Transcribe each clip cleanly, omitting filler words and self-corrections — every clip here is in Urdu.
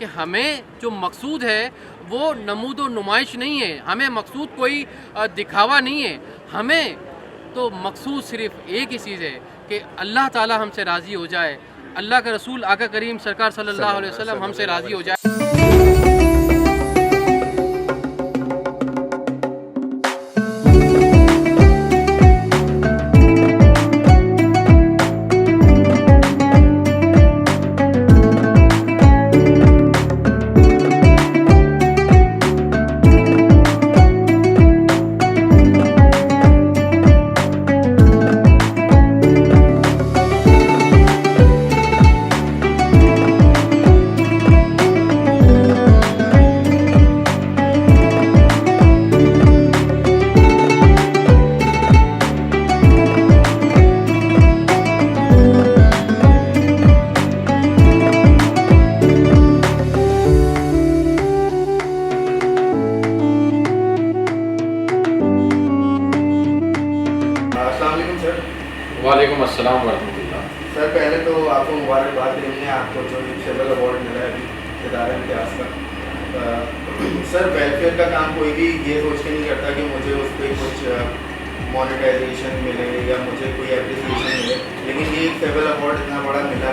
کہ ہمیں جو مقصود ہے وہ نمود و نمائش نہیں ہے، ہمیں مقصود کوئی دکھاوا نہیں ہے، ہمیں تو مقصود صرف ایک ہی چیز ہے کہ اللہ تعالی ہم سے راضی ہو جائے، اللہ کا رسول آقا کریم سرکار صلی اللہ علیہ وسلم ہم سے راضی ہو جائے۔ وعلیکم السلام ورحمۃ اللہ۔ سر پہلے تو آپ کو مبارکباد دیں گے، آپ کو جو سول ایوارڈ ملا ہے ابھی ادارہ امتیاز کا۔ سر ویلفیئر کا کام کوئی بھی یہ سوچ کے نہیں کرتا کہ مجھے اس پہ کچھ مانیٹائزیشن ملے یا مجھے کوئی اپریسیشن ملے، لیکن یہ سول ایوارڈ اتنا بڑا ملا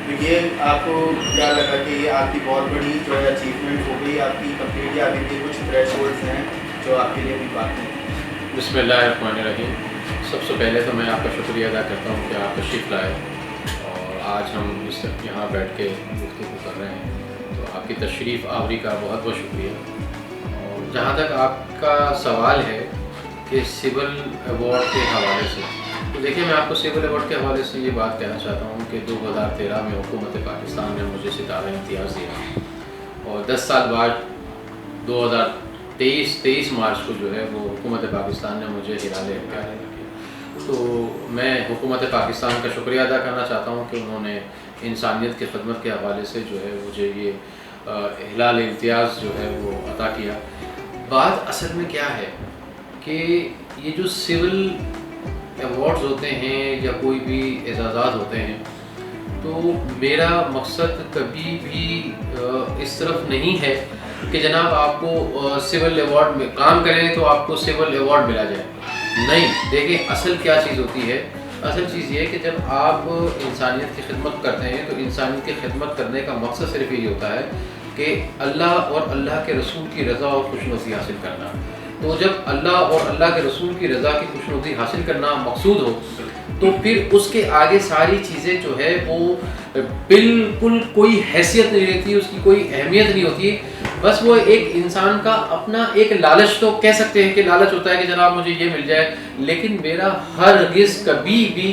تو یہ آپ کو کیا لگا کہ یہ آپ کی بہت بڑی جو ہے اچیومنٹ ہو گئی آپ کی کمپلیٹ، یا ابھی بھی کچھ تھریش ہولڈس ہیں جو آپ کے لیے بھی بات ہیں؟ بسم اللہ الرحمن الرحیم۔ سب سے پہلے تو میں آپ کا شکریہ ادا کرتا ہوں کہ آپ تشریف لائے اور آج ہم اس یہاں بیٹھ کے گفتگو کر رہے ہیں، تو آپ کی تشریف آوری کا بہت بہت شکریہ۔ اور جہاں تک آپ کا سوال ہے کہ سول ایوارڈ کے حوالے سے، تو دیکھیے میں آپ کو سول ایوارڈ کے حوالے سے یہ بات کہنا چاہتا ہوں کہ 2013 میں حکومت پاکستان نے مجھے ستارہ امتیاز دیا اور 10 سال بعد 2023 مارچ کو جو ہے وہ حکومت پاکستان نے مجھے ہلال اختیار کیا۔ تو میں حکومت پاکستان کا شکریہ ادا کرنا چاہتا ہوں کہ انہوں نے انسانیت کی خدمت کے حوالے سے جو ہے مجھے یہ ہلال امتیاز جو ہے وہ عطا کیا۔ بات اصل میں کیا ہے کہ یہ جو سول ایوارڈز ہوتے ہیں یا کوئی بھی اعزازات ہوتے ہیں، تو میرا مقصد کبھی بھی اس طرف نہیں ہے کہ جناب آپ کو سول ایوارڈ میں کام کریں تو آپ کو سول ایوارڈ ملا جائے، نہیں۔ دیکھیں اصل کیا چیز ہوتی ہے، اصل چیز یہ ہے کہ جب آپ انسانیت کی خدمت کرتے ہیں تو انسانیت کی خدمت کرنے کا مقصد صرف یہی ہوتا ہے کہ اللہ اور اللہ کے رسول کی رضا اور خوشنودی حاصل کرنا۔ تو جب اللہ اور اللہ کے رسول کی رضا کی خوشنودی حاصل کرنا مقصود ہو تو پھر اس کے آگے ساری چیزیں جو ہے وہ بالکل کوئی حیثیت نہیں رہتی، اس کی کوئی اہمیت نہیں ہوتی، بس وہ ایک انسان کا اپنا ایک لالچ، تو کہہ سکتے ہیں کہ لالچ ہوتا ہے کہ جناب مجھے یہ مل جائے، لیکن میرا ہرگز کبھی بھی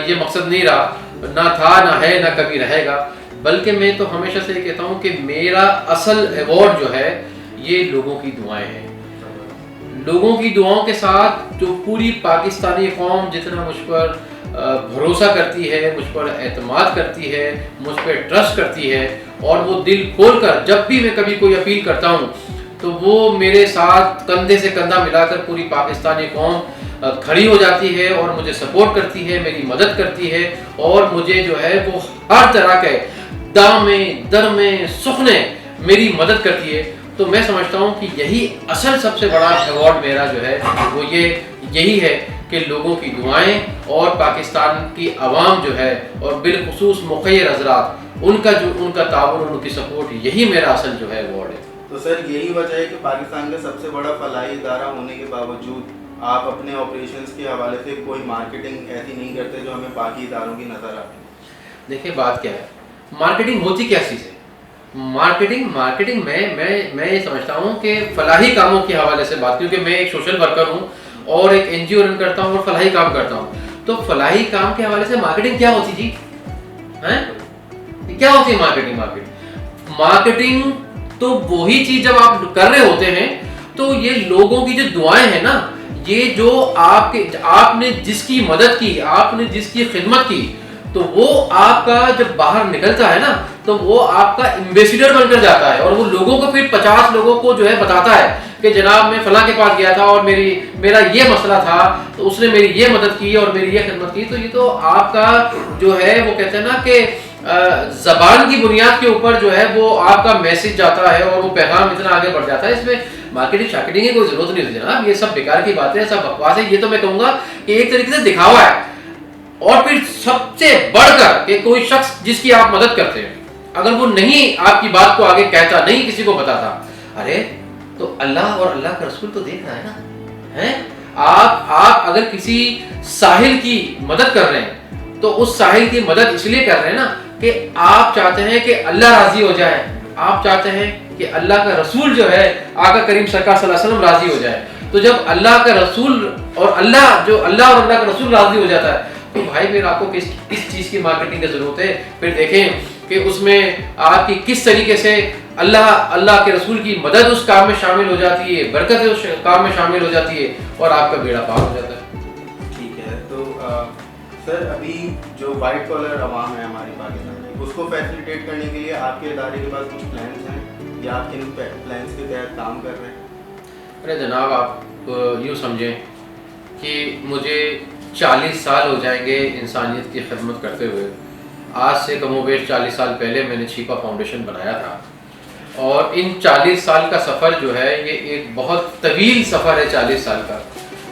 یہ مقصد نہیں رہا، نہ تھا، نہ ہے، نہ کبھی رہے گا۔ بلکہ میں تو ہمیشہ سے یہ کہتا ہوں کہ میرا اصل ایوارڈ جو ہے یہ لوگوں کی دعائیں ہیں، لوگوں کی دعاؤں کے ساتھ جو پوری پاکستانی قوم جتنا مجھ پر بھروسہ کرتی ہے، مجھ پر اعتماد کرتی ہے، مجھ پہ ٹرسٹ کرتی ہے، اور وہ دل کھول کر جب بھی میں کبھی کوئی اپیل کرتا ہوں تو وہ میرے ساتھ کندھے سے کندھا ملا کر پوری پاکستانی قوم کھڑی ہو جاتی ہے اور مجھے سپورٹ کرتی ہے، میری مدد کرتی ہے، اور مجھے جو ہے وہ ہر طرح کے دامیں درمیں سخنے میری مدد کرتی ہے۔ تو میں سمجھتا ہوں کہ یہی اصل سب سے بڑا ایوارڈ میرا جو ہے وہ یہی ہے کہ لوگوں کی دعائیں اور پاکستان کی عوام جو ہے اور بالخصوص مخیر حضرات ان کا تعاون، ان کی سپورٹ، یہی میرا اصل جو ہے ایوارڈ ہے۔ تو سر یہی وجہ ہے کہ پاکستان کا سب سے بڑا فلاحی ادارہ ہونے کے باوجود آپ اپنے آپریشنز کے حوالے سے کوئی مارکیٹنگ ایسی نہیں کرتے جو ہمیں باقی اداروں کی نظر آتی؟ دیکھیں بات کیا ہے، مارکیٹنگ ہوتی کیا چیز ہے؟ مارکیٹنگ میں یہ سمجھتا ہوں کہ فلاحی کاموں کے حوالے سے بات، کیونکہ میں ایک سوشل ورکر ہوں اور ایک این جی او رن کرتا ہوں اور فلاحی کام کرتا ہوں، تو فلاحی کام کے حوالے سے مارکیٹنگ کیا ہوتی جی؟ کیا ہوتی ہے مارکیٹنگ تو وہی چیز جب آپ کر رہے ہوتے ہیں تو یہ لوگوں کی جو دعائیں ہیں نا، یہ جو آپ نے جس کی مدد کی، آپ نے جس کی خدمت کی، تو وہ آپ کا جب باہر نکلتا ہے نا تو وہ آپ کا ایمبیسیڈر بن کر جاتا ہے، اور وہ لوگوں کو پھر 50 لوگوں کو جو ہے بتاتا ہے کہ جناب میں فلاں کے پاس گیا تھا اور میرا یہ مسئلہ تھا تو اس نے میری یہ مدد کی اور میری یہ خدمت کی۔ تو یہ تو آپ کا جو ہے وہ کہتے ہیں نا کہ زبان کی بنیاد کے اوپر جو ہے وہ آپ کا میسج جاتا ہے اور وہ پیغام اتنا آگے بڑھ جاتا ہے. اس میں مارکیٹنگ شارکیٹنگ کی کوئی ضرورت نہیں ہوتی جناب. یہ سب بیکار کی باتیں ہیں, سب بکواس ہے. یہ تو میں کہوں گا کہ ایک طریقے سے دکھاوا ہے. اور پھر سب سے بڑھ کر کہ کوئی شخص جس کی آپ مدد کرتے ہیں اگر وہ نہیں آپ کی بات کو آگے کہتا, نہیں کسی کو بتاتا, ارے تو اللہ اور اللہ کا رسول تو دیکھ رہا ہے نا. ہیں آپ اگر کسی ساحل کی مدد کر رہے ہیں تو اس ساحل کی مدد اس لیے کر رہے ہیں نا کہ آپ چاہتے ہیں کہ اللہ راضی ہو جائے, آپ چاہتے ہیں کہ اللہ کا رسول جو ہے آقا کریم سرکار صلی اللہ علیہ وسلم راضی ہو جائے. تو جب اللہ کا رسول اور اللہ کا رسول راضی ہو جاتا ہے تو بھائی پھر آپ کو کس چیز کی مارکیٹنگ کی ضرورت ہے. پھر دیکھیں کہ اس میں آپ کی کس طریقے سے اللہ کے رسول کی مدد اس کام میں شامل ہو جاتی ہے, برکت اس کام میں شامل ہو جاتی ہے اور آپ کا بیڑا پار ہو جاتا ہے. ٹھیک ہے. تو سر ابھی جو وائٹ کالر عوام ہے ہماری پاکستان کی, اس کو فیسیلیٹیٹ کرنے کے لیے آپ کے ادارے کے پاس کچھ پلانس ہیں یا آپ کن پلانس کے تحت کام کر رہے ہیں؟ ارے جناب آپ یوں سمجھیں کہ مجھے 40 سال ہو جائیں گے انسانیت کی خدمت کرتے ہوئے. آج سے کم و بیش 40 سال پہلے میں نے چھیپا فاؤنڈیشن بنایا تھا اور ان 40 سال کا سفر جو ہے یہ ایک بہت طویل سفر ہے 40 سال کا.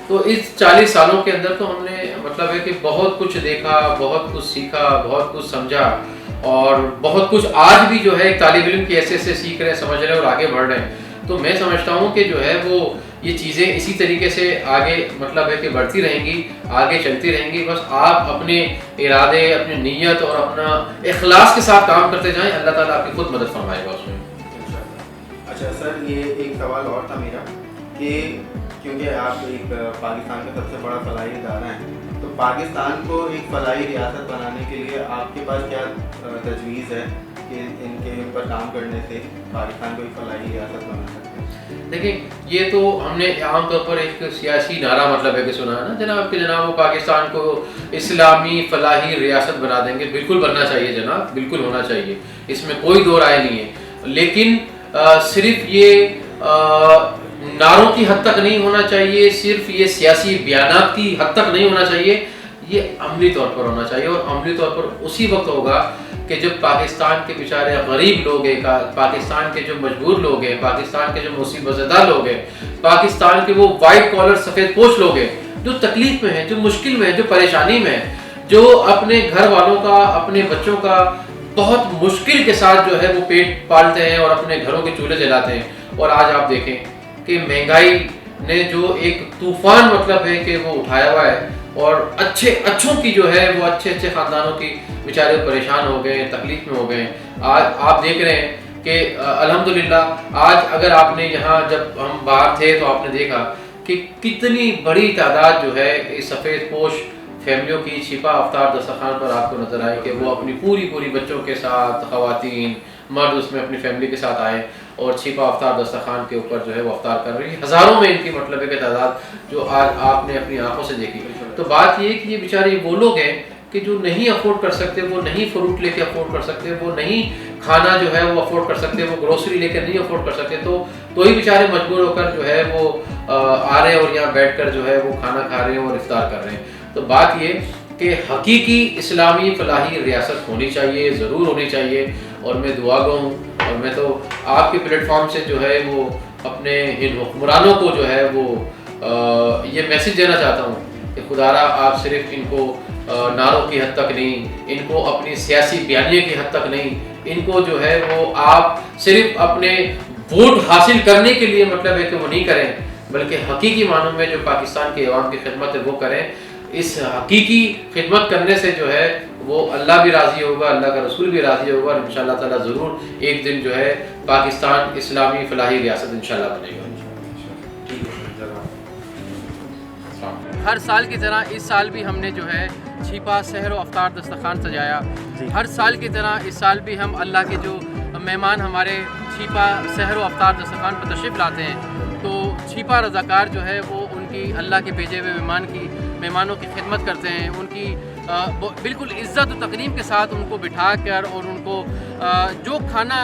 تو اس 40 سالوں کے اندر تو ہم نے مطلب ہے کہ بہت کچھ دیکھا, بہت کچھ سیکھا, بہت کچھ سمجھا اور بہت کچھ آج بھی جو ہے ایک طالب علم کی ایسے سیکھ رہے ہیں, سمجھ رہے ہیں اور آگے بڑھ رہے ہیں. تو میں سمجھتا ہوں کہ جو ہے وہ یہ چیزیں اسی طریقے سے آگے مطلب ہے کہ بڑھتی رہیں گی, آگے چلتی رہیں گی. بس آپ اپنے ارادے, اپنی نیت اور اپنا اخلاص کے ساتھ کام کرتے جائیں, اللہ تعالیٰ آپ کی خود مدد فرمائے گا اس میں. اچھا سر, یہ ایک سوال اور تھا میرا کہ کیونکہ آپ ایک پاکستان کا سب سے بڑا فلاحی ادارہ ہیں, تو پاکستان کو ایک فلاحی ریاست بنانے کے لیے آپ کے پاس کیا تجویز ہے کہ ان کے اوپر کام کرنے سے پاکستان کو ایک فلاحی ریاست بنا سکتے ہیں؟ دیکھیں یہ تو ہم نے عام طور پر ایک سیاسی نعرہ مطلب ہے کہ سنا ہے نا جناب کہ جناب وہ پاکستان کو اسلامی فلاحی ریاست بنا دیں گے. بالکل بننا چاہیے جناب, بالکل ہونا چاہیے, اس میں کوئی دو رائے نہیں ہے. لیکن صرف یہ نعروں کی حد تک نہیں ہونا چاہیے, صرف یہ سیاسی بیانات کی حد تک نہیں ہونا چاہیے, یہ عملی طور پر ہونا چاہیے. اور عملی طور پر اسی وقت ہوگا کہ جب پاکستان کے بیچارے غریب لوگ ہیں, پاکستان کے جو مجبور لوگ ہیں, پاکستان کے جو مصیبت زدہ لوگ ہیں, پاکستان کے وہ وائٹ کالر سفید پوش لوگ ہیں جو تکلیف میں ہیں, جو مشکل میں ہیں, جو پریشانی میں ہیں, جو اپنے گھر والوں کا, اپنے بچوں کا بہت مشکل کے ساتھ جو ہے وہ پیٹ پالتے ہیں اور اپنے گھروں کے چولہے جلاتے ہیں. اور آج آپ دیکھیں کہ مہنگائی نے جو ایک طوفان مطلب ہے کہ وہ اٹھایا ہوا ہے اور اچھوں کی جو ہے وہ اچھے خاندانوں کی بیچارے پریشان ہو گئے ہیں, تکلیف میں ہو گئے ہیں. آج آپ دیکھ رہے ہیں کہ الحمدللہ آج اگر آپ نے یہاں جب ہم باہر تھے تو آپ نے دیکھا کہ کتنی بڑی تعداد جو ہے اس سفید پوش فیملیوں کی چھپا افطار دسترخوان پر آپ کو نظر آئے کہ وہ اپنی پوری بچوں کے ساتھ, خواتین مرد اس میں اپنی فیملی کے ساتھ آئے اور چھپا افطار دسترخوان کے اوپر جو ہے وہ افطار کر رہی ہے. ہزاروں میں ان کی مطلب ہے کہ تعداد جو آج آپ نے اپنی آنکھوں سے دیکھی. تو بات یہ ہے کہ یہ بیچارے وہ لوگ ہیں کہ جو نہیں افورڈ کر سکتے, وہ نہیں فروٹ لے کے افورڈ کر سکتے, وہ نہیں کھانا جو ہے وہ افورڈ کر سکتے, وہ گروسری لے کے نہیں افورڈ کر سکتے, تو ہی بیچارے مجبور ہو کر جو ہے وہ آ رہے ہیں اور یہاں بیٹھ کر جو ہے وہ کھانا کھا رہے ہیں اور افطار کر رہے ہیں. تو بات یہ کہ حقیقی اسلامی فلاحی ریاست ہونی چاہیے, ضرور ہونی چاہیے. اور میں دعا گو ہوں اور میں تو آپ کے پلیٹ فارم سے جو ہے وہ اپنے ان حکمرانوں کو جو ہے وہ یہ میسج دینا چاہتا ہوں کہ خدا را آپ صرف ان کو نعروں کی حد تک نہیں, ان کو اپنی سیاسی بیانیے کی حد تک نہیں, ان کو جو ہے وہ آپ صرف اپنے ووٹ حاصل کرنے کے لیے مطلب ہے کہ وہ نہیں کریں, بلکہ حقیقی معنوں میں جو پاکستان کے عوام کی خدمت ہے وہ کریں. اس حقیقی خدمت کرنے سے جو ہے وہ اللہ بھی راضی ہوگا, اللہ کا رسول بھی راضی ہوگا, اور انشاءاللہ تعالیٰ ضرور ایک دن جو ہے پاکستان اسلامی فلاحی ریاست انشاءاللہ بنے گا. ہر سال کی طرح اس سال بھی ہم نے جو ہے چھپا سحر و افطار دسترخوان سجایا. ہر سال کی طرح اس سال بھی ہم اللہ کے جو مہمان ہمارے چھپا سحر و افطار دسترخوان پر تشریف لاتے ہیں تو چھپا رضاکار جو ہے وہ ان کی اللہ کے بھیجے ہوئے مہمانوں کی خدمت کرتے ہیں. ان کی بالکل عزت و تکریم کے ساتھ ان کو بٹھا کر اور ان کو جو کھانا,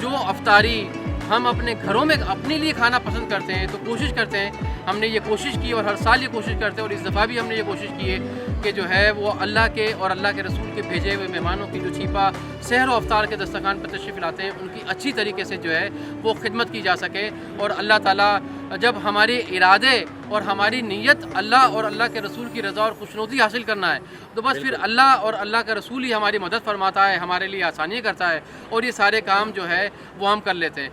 جو افطاری ہم اپنے گھروں میں اپنے لیے کھانا پسند کرتے ہیں تو کوشش کرتے ہیں، ہم نے یہ کوشش کی اور ہر سال یہ کوشش کرتے ہیں، اور اس دفعہ بھی ہم نے یہ کوشش کی ہے کہ جو ہے وہ اللہ کے اور اللہ کے رسول کے بھیجے ہوئے مہمانوں کی جو چھیپا سحر و افطار کے دسترخوان پر تشریف لاتے ہیں ان کی اچھی طریقے سے جو ہے وہ خدمت کی جا سکے، اور اللہ تعالیٰ جب ہمارے ارادے اور ہماری نیت اللہ اور اللہ کے رسول کی رضا اور خوشنودی حاصل کرنا ہے تو بس پھر اللہ اور اللہ کا رسول ہی ہماری مدد فرماتا ہے، ہمارے لیے آسانیاں کرتا ہے، اور یہ سارے کام جو ہے وہ ہم کر لیتے ہیں۔